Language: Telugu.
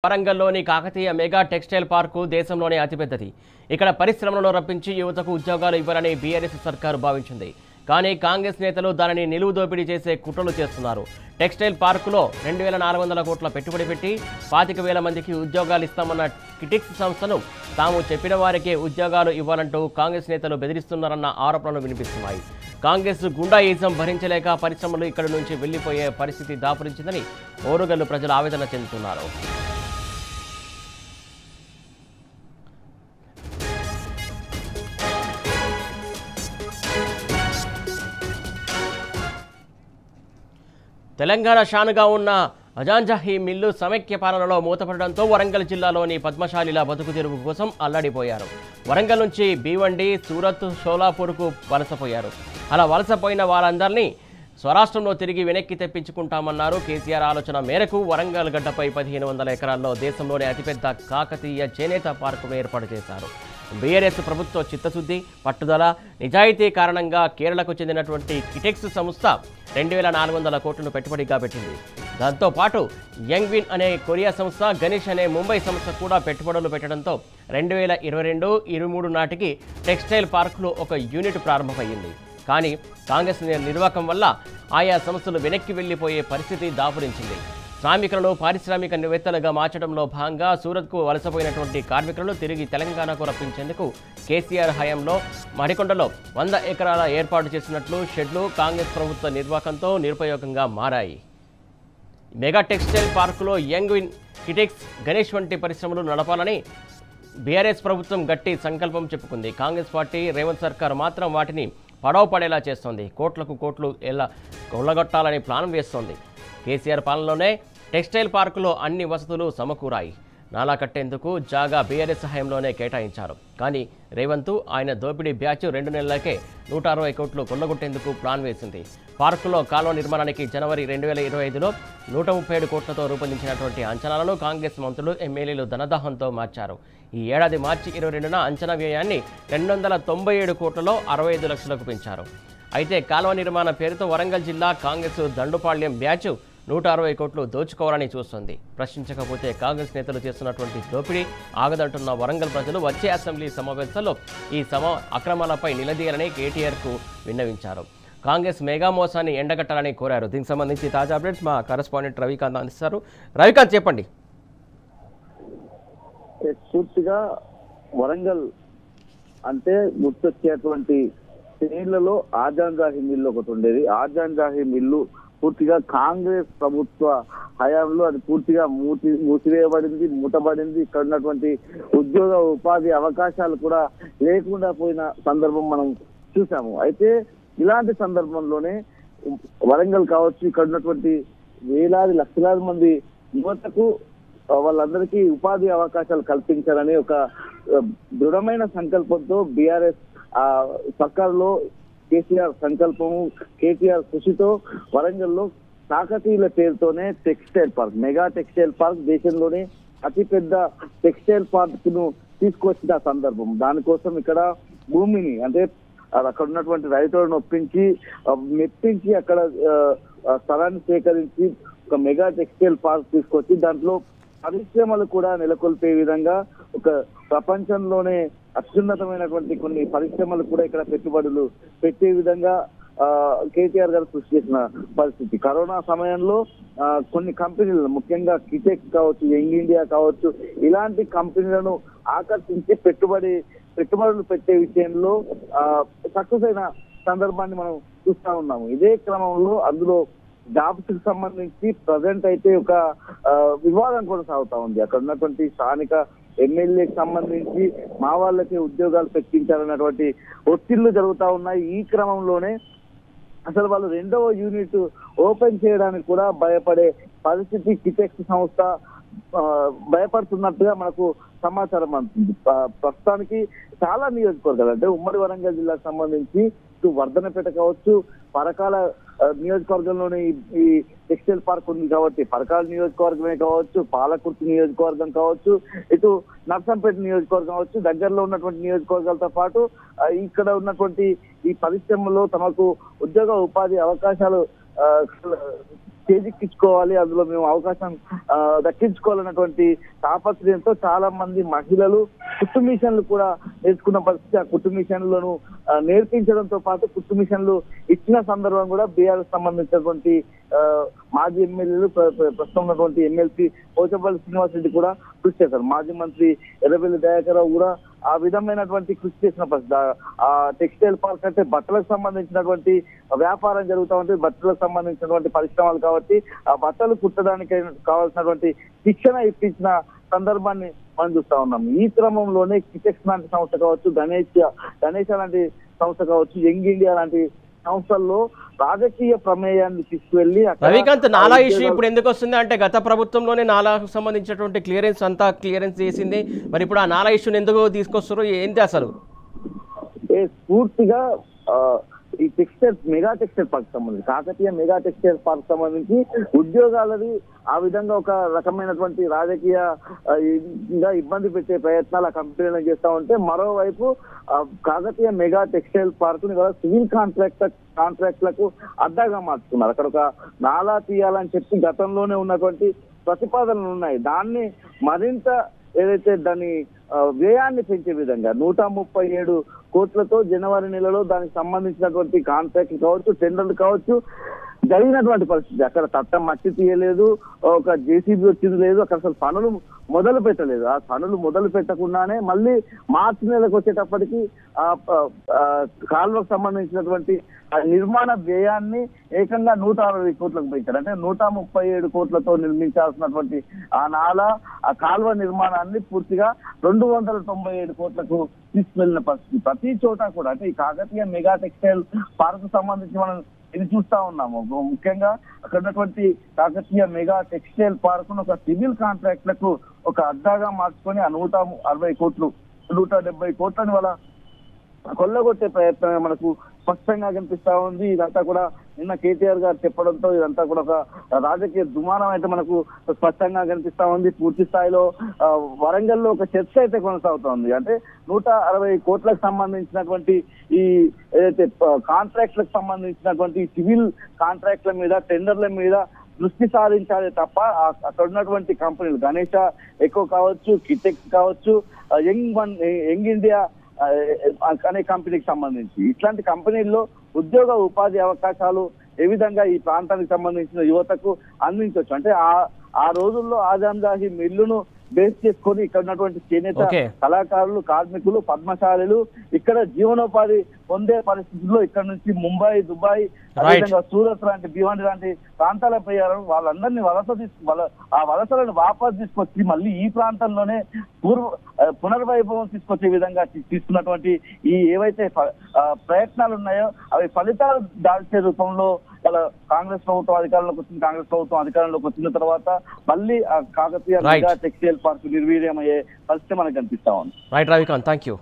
వరంగల్లోని కాకతీయ మెగా టెక్స్టైల్ పార్కు దేశంలోనే అతిపెద్దది. ఇక్కడ పరిశ్రమలను రప్పించి యువతకు ఉద్యోగాలు ఇవ్వాలని బీఆర్ఎస్ సర్కారు భావించింది. కానీ కాంగ్రెస్ నేతలు దానిని నిలువు దోపిడీ చేసే కుట్రలు చేస్తున్నారు. టెక్స్టైల్ పార్కులో 2400 కోట్ల పెట్టుబడి పెట్టి 25,000 మందికి ఉద్యోగాలు ఇస్తామన్న కిటిక్స్ సంస్థను తాము చెప్పిన వారికే ఉద్యోగాలు ఇవ్వాలంటూ కాంగ్రెస్ నేతలు బెదిరిస్తున్నారన్న ఆరోపణలు వినిపిస్తున్నాయి. కాంగ్రెస్ గుండాయిజం భరించలేక పరిశ్రమలు ఇక్కడి నుంచి వెళ్లిపోయే పరిస్థితి దాపురించిందని ఓరుగల్లు ప్రజలు ఆవేదన చెందుతున్నారు. తెలంగాణ షానుగా ఉన్న అజాంజాహి మిల్లు సమైక్య పాలనలో మూతపడడంతో వరంగల్ జిల్లాలోని పద్మశాలిల బతుకు తెరువు కోసం అల్లాడిపోయారు. వరంగల్ నుంచి భీవండి, సూరత్, షోలాపూర్కు వలసపోయారు. అలా వలసపోయిన వారందరినీ స్వరాష్ట్రంలో తిరిగి వెనక్కి తెప్పించుకుంటామన్నారు. కేసీఆర్ ఆలోచన మేరకు వరంగల్ గడ్డపై 1500 ఎకరాల్లో దేశంలోనే అతిపెద్ద కాకతీయ చేనేత పార్కును ఏర్పాటు చేశారు. బీఆర్ఎస్ ప్రభుత్వ చిత్తశుద్ధి, పట్టుదల, నిజాయితీ కారణంగా కేరళకు చెందినటువంటి కిటెక్స్ సంస్థ 2400 కోట్లను పెట్టుబడిగా పెట్టింది. దాంతోపాటు యంగ్ విన్ అనే కొరియా సంస్థ, గణేష్ అనే ముంబై సంస్థ కూడా పెట్టుబడులు పెట్టడంతో 2022-23 నాటికి టెక్స్టైల్ పార్కులో ఒక యూనిట్ ప్రారంభమైంది. కానీ కాంగ్రెస్ నిర్వాహకం వల్ల ఆయా సంస్థలు వెనక్కి వెళ్లిపోయే పరిస్థితి దాపురించింది. శ్రామికులను పారిశ్రామికవేత్తలుగా మార్చడంలో భాగంగా సూరత్కు వలసపోయినటువంటి కార్మికులను తిరిగి తెలంగాణకు రప్పించేందుకు కేసీఆర్ హయాంలో మడికొండలో 100 ఎకరాల ఏర్పాటు చేసినట్లు షెడ్లు కాంగ్రెస్ ప్రభుత్వ నిర్వాహకంతో నిరుపయోగంగా మారాయి. మెగా టెక్స్టైల్ పార్కులో యంగ్ విన్, కిటెక్స్, గణేష్ వంటి పరిశ్రమలు నడపాలని బీఆర్ఎస్ ప్రభుత్వం గట్టి సంకల్పం చెప్పుకుంది. కాంగ్రెస్ పార్టీ, రేవంత్ సర్కార్ మాత్రం వాటిని పడవ పడేలా చేస్తోంది. కోట్లకు కోట్లు ఎలా కొల్లగొట్టాలని ప్లాన్ వేస్తోంది. కేసీఆర్ పాలనలోనే టెక్స్టైల్ పార్కులో అన్ని వసతులు సమకూరాయి. నాలా కట్టేందుకు జాగా బీఆర్ఎస్ హయాంలోనే కేటాయించారు. కానీ రేవంత్, ఆయన దోపిడీ బ్యాచ్ 2 నెలలకే 160 కోట్లు కొల్లగొట్టేందుకు ప్లాన్ వేసింది. పార్కులో కాలువ నిర్మాణానికి జనవరి 2025లో 137 కోట్లతో రూపొందించినటువంటి అంచనాలను కాంగ్రెస్ మంత్రులు, ఎమ్మెల్యేలు ధనదాహంతో మార్చారు. ఈ ఏడాది మార్చి 22న అంచనా వ్యయాన్ని 297 కోట్లలో 65 లక్షలకు పెంచారు. అయితే కాలువ నిర్మాణ పేరుతో వరంగల్ జిల్లా కాంగ్రెస్ దండుపాళ్యం బ్యాచ్ 160 కోట్లు దోచుకోవాలని చూస్తుంది. ప్రశ్నించకపోతే కాంగ్రెస్ నేతలు చేస్తున్నటువంటి దోపిడీ ఆగదంటున్న వరంగల్ ప్రజలు వచ్చే అసెంబ్లీ సమావేశాల్లో ఈ అక్రమాలపై నిలదీయాలని కేటీఆర్కు విన్నవించారు. కాంగ్రెస్ మెగా మోసాన్ని ఎండగట్టాలని కోరారు. దీనికి సంబంధించి తాజా అప్డేట్స్ మా కరెస్పాండెంట్ రవికాంత్ అందిస్తారు. రవికాంత్, చెప్పండి. పూర్తిగా వరంగల్ అంటే గుర్తొచ్చేటువంటి పేర్లలో ఆజాంజాహి మిల్లు ఒకటి ఉండేది. ఆజాంజాహి మిల్లు పూర్తిగా కాంగ్రెస్ ప్రభుత్వ హయాంలో అది పూర్తిగా మూసివేయబడింది, మూతబడింది. ఇక్కడ ఉన్నటువంటి ఉద్యోగ ఉపాధి అవకాశాలు కూడా లేకుండా పోయిన సందర్భం మనం చూసాము. అయితే ఇలాంటి సందర్భంలోనే వరంగల్ కావచ్చు, ఇక్కడ ఉన్నటువంటి వేలాది లక్షలాది మంది యువతకు వాళ్ళందరికీ ఉపాధి అవకాశాలు కల్పించాలని ఒక దృఢమైన సంకల్పంతో బీఆర్ఎస్ సర్కారులో కేసీఆర్ సంకల్పము, కేసీఆర్ కృషితో వరంగల్లో కాకతీయుల పేరుతోనే textile park, mega textile park, దేశంలోనే అతిపెద్ద టెక్స్టైల్ పార్క్ ను తీసుకొచ్చిన సందర్భం. దానికోసం ఇక్కడ భూమిని అంటే అక్కడ ఉన్నటువంటి రైతులను మెప్పించి అక్కడ స్థలాన్ని సేకరించి ఒక మెగా టెక్స్టైల్ పార్క్ తీసుకొచ్చి దాంట్లో పరిశ్రమలు కూడా నెలకొల్పే విధంగా ఒక ప్రపంచంలోనే అత్యున్నతమైనటువంటి కొన్ని పరిశ్రమలు కూడా ఇక్కడ పెట్టుబడులు పెట్టే విధంగా కేటీఆర్ గారు కృషి చేసిన పరిస్థితి. కరోనా సమయంలో కొన్ని కంపెనీలు, ముఖ్యంగా కిటెక్స్ కావచ్చు, యంగ్ ఇండియా కావచ్చు, ఇలాంటి కంపెనీలను ఆకర్షించి పెట్టుబడులు పెట్టే విషయంలో సక్సెస్ అయిన సందర్భాన్ని మనం చూస్తా ఉన్నాము. ఇదే క్రమంలో అందులో జాబ్స్ కి సంబంధించి ప్రజెంట్ అయితే ఒక వివాదం కొనసాగుతా ఉంది. అక్కడ ఉన్నటువంటి స్థానిక ఎమ్మెల్యేకి సంబంధించి మా వాళ్ళకి ఉద్యోగాలు పెట్టించాలన్నటువంటి ఒత్తిళ్లు జరుగుతా ఉన్నాయి. ఈ క్రమంలోనే అసలు వాళ్ళు 2వ యూనిట్ ఓపెన్ చేయడానికి కూడా భయపడే పరిస్థితి కిటెక్స్ సంస్థ భయపడుతున్నట్టుగా మనకు సమాచారం అందుతుంది. ప్రస్తుతానికి చాలా నియోజకవర్గాలు అంటే ఉమ్మడి వరంగల్ జిల్లాకు సంబంధించి ఇటు వర్ధనపేట కావచ్చు, పరకాల నియోజకవర్గంలోనే ఈ టెక్స్టైల్ పార్క్ ఉంది కాబట్టి పరకాల నియోజకవర్గమే కావచ్చు, పాలకుర్తి నియోజకవర్గం కావచ్చు, ఇటు నర్సంపేట నియోజకవర్గం కావచ్చు, దగ్గరలో ఉన్నటువంటి నియోజకవర్గాలతో పాటు ఇక్కడ ఉన్నటువంటి ఈ పరిశ్రమలో తమకు ఉద్యోగ ఉపాధి అవకాశాలు చేజిక్కించుకోవాలి, అందులో మేము అవకాశం దక్కించుకోవాలన్నటువంటి తాపత్రయంతో చాలా మంది మహిళలు కుట్టు మిషన్లు కూడా నేర్చుకున్న పరిస్థితి. ఆ కుట్టు మిషన్లను నేర్పించడంతో పాటు కుట్టు మిషన్లు ఇచ్చిన సందర్భం కూడా బీఆర్ఎస్ సంబంధించినటువంటి మాజీ ఎమ్మెల్యేలు, ప్రస్తుతం ఉన్నటువంటి ఎమ్మెల్సీ పోచపల్లి శ్రీనివాస్ రెడ్డి కూడా కృషి చేశారు. మాజీ మంత్రి ఎర్రబెల్లి దయాకర్రావు కూడా ఆ విధమైనటువంటి కృషి చేసిన పరిస్థితి. ఆ టెక్స్టైల్ పార్క్ అంటే బట్టలకు సంబంధించినటువంటి వ్యాపారం జరుగుతూ ఉంటుంది, బట్టలకు సంబంధించినటువంటి పరిశ్రమలు కాబట్టి ఆ బట్టలు కుట్టడానికి కావాల్సినటువంటి శిక్షణ ఇప్పించిన సందర్భాన్ని మనం చూస్తా ఉన్నాం. ఈ క్రమంలోనే కిటెక్స్ లాంటి సంస్థ కావచ్చు, గణేష్ లాంటి సంస్థ కావచ్చు, యంగ్ ఇండియా లాంటి సంస్థల్లో రాజకీయ ప్రమేయాన్ని తీసుకువెళ్లి రవికాంత్, నాలా ఇష్యూ ఇప్పుడు ఎందుకు వస్తుంది అంటే గత ప్రభుత్వంలోనే నాలాకు సంబంధించినటువంటి క్లియరెన్స్ అంతా క్లియరెన్స్ చేసింది, మరి ఇప్పుడు ఆ నాలా ఇష్యూని ఎందుకు తీసుకొస్తారు, ఏంటి అసలు? పూర్తిగా ఈ టెక్స్టైల్ మెగా టెక్స్టైల్ పార్క్ సంబంధించి, కాకతీయ మెగా టెక్స్టైల్ పార్క్ సంబంధించి ఉద్యోగాలది ఆ విధంగా ఒక రకమైనటువంటి రాజకీయ ఇబ్బంది పెట్టే ప్రయత్నాలు ఆ కంపెనీలను చేస్తా ఉంటే, మరోవైపు కాకతీయ మెగా టెక్స్టైల్ పార్క్ ని సివిల్ కాంట్రాక్ట్లకు అడ్డాగా మార్చుకున్నారు. అక్కడ ఒక నాలా తీయాలని చెప్పి గతంలోనే ఉన్నటువంటి ప్రతిపాదనలు ఉన్నాయి. దాన్ని మరింత ఏదైతే దాన్ని వ్యయాన్ని పెంచే విధంగా 137 కోట్లతో జనవరి నెలలో దానికి సంబంధించినటువంటి కాంట్రాక్ట్ కావచ్చు, టెండర్లు కావచ్చు జరిగినటువంటి పరిస్థితి. అక్కడ చట్టం మట్టి తీయలేదు, ఒక జేసీబీ వచ్చింది లేదు, అక్కడ అసలు పనులు మొదలు పెట్టలేదు. ఆ పనులు మొదలు పెట్టకుండానే మళ్ళీ మార్చి నెలకు వచ్చేటప్పటికి ఆ కాలువకు సంబంధించినటువంటి ఆ నిర్మాణ వ్యయాన్ని ఏకంగా 160 కోట్లకు పెంచారు. అంటే 137 కోట్లతో నిర్మించాల్సినటువంటి ఆ నాల, ఆ కాలువ నిర్మాణాన్ని పూర్తిగా 297 కోట్లకు తీసుకువెళ్లిన పరిస్థితి. ప్రతి చోట కూడా అంటే ఈ కాకతీయ మెగా టెక్స్టైల్ పార్క్ సంబంధించి మనం ఇది చూస్తా ఉన్నాము. ముఖ్యంగా అక్కడ ఉన్నటువంటి కాకతీయ మెగా టెక్స్టైల్ పార్క్ ను ఒక సివిల్ కాంట్రాక్ట్లకు ఒక అడ్డాగా మార్చుకొని ఆ 160 కోట్లు 170 కోట్లని వాళ్ళ కొల్లగొట్టే ప్రయత్నం మనకు స్పష్టంగా కనిపిస్తా ఉంది. ఇదంతా కూడా నిన్న కేటీఆర్ గారు చెప్పడంతో ఇదంతా కూడా ఒక రాజకీయ దుమారం అయితే మనకు స్పష్టంగా కనిపిస్తా ఉంది. పూర్తి స్థాయిలో వరంగల్లో ఒక చర్చ అయితే కొనసాగుతా ఉంది. అంటే 160 కోట్లకు సంబంధించినటువంటి ఈ ఏదైతే కాంట్రాక్ట్లకు సంబంధించినటువంటి సివిల్ కాంట్రాక్ట్ల మీద, టెండర్ల మీద దృష్టి సారించాలి తప్ప అక్కడ ఉన్నటువంటి కంపెనీలు గణేష ఎకో కావచ్చు, కిటెక్స్ కావచ్చు, యంగ్ ఇండియా అనే కంపెనీకి సంబంధించి ఇట్లాంటి కంపెనీల్లో ఉద్యోగ ఉపాధి అవకాశాలు ఏ విధంగా ఈ ప్రాంతానికి సంబంధించిన యువతకు అందించవచ్చు. అంటే ఆ రోజుల్లో ఆజాంజాహి మిల్లును బేస్ చేసుకొని ఇక్కడ ఉన్నటువంటి చేనేత కళాకారులు, కార్మికులు, పద్మశాలులు ఇక్కడ జీవనోపాధి పొందే పరిస్థితుల్లో ఇక్కడ నుంచి ముంబై, దుబాయ్, అదేవిధంగా సూరత్ లాంటి, భివండి లాంటి ప్రాంతాలకు పోయారు. వాళ్ళందరినీ ఆ వలసలను వాపస్ తీసుకొచ్చి మళ్ళీ ఈ ప్రాంతంలోనే పునర్వైభవం తీసుకొచ్చే విధంగా తీసుకున్నటువంటి ఈ ఏవైతే ప్రయత్నాలు ఉన్నాయో అవి ఫలితాలు దాల్చే రూపంలో వాళ్ళ కాంగ్రెస్ ప్రభుత్వం అధికారంలోకి వచ్చింది. కాంగ్రెస్ ప్రభుత్వం అధికారంలోకి వచ్చిన తర్వాత మళ్ళీ ఆ కాకతీయ మెగా టెక్స్టైల్ పార్క్ నిర్వీర్యం అయ్యే పరిస్థితి మనకు కనిపిస్తా ఉంది. Right Ravikanth, thank you.